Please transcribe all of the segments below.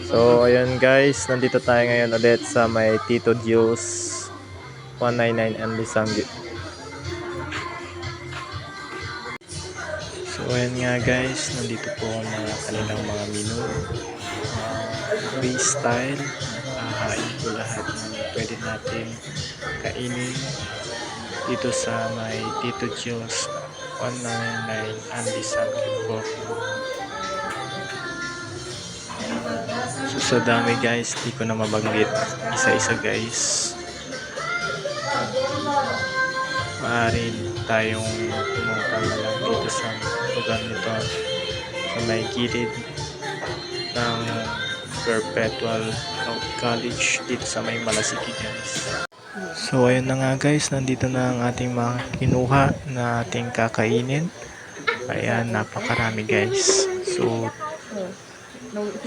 So ayun guys, nandito tayo ngayon ulit sa may Tito Juice 199 and Lisanggi. So ayun nga guys, nandito po ang mga kanilang mga menu. Freestyle, hahain po lahat ng pwede natin kainin dito sa may Tito Juice 199 and Lisanggi po. So sa dami guys, di ko na mabanggit isa-isa guys. Maaari tayong pumunta na lang dito sa lugar nito sa may gilid ng Perpetual College dito sa may Malasiki guys. So ayun na nga guys, nandito na ang ating mga kinuha na ating kakainin. Ayan, napakarami guys. So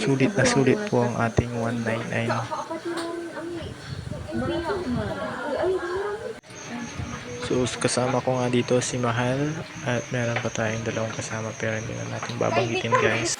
sulit na sulit po ang ating 199. So kasama ko nga dito si Mahal at meron pa tayong dalawang kasama pero hindi na natin babanggitin guys.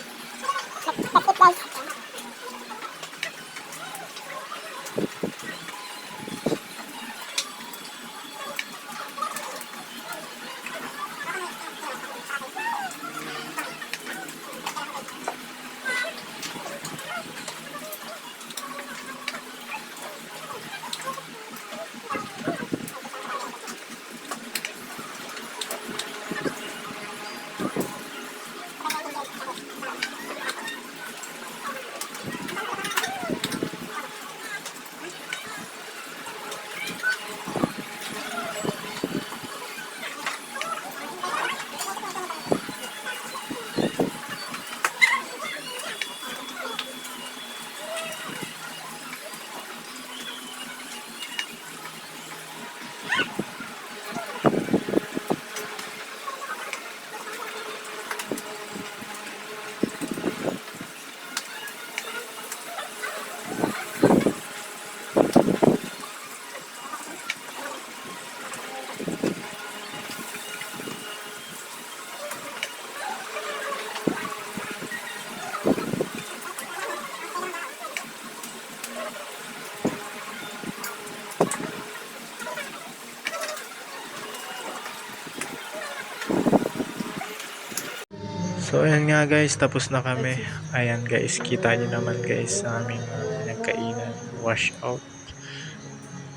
So ayan nga guys, tapos na kami. Ayan guys, kita nyo naman guys sa aming pinagkainan, wash out.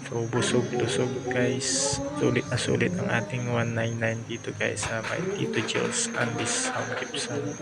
So busog guys. Sulit na sulit ang ating 199 dito guys sa may Tito Juice and this Gibson.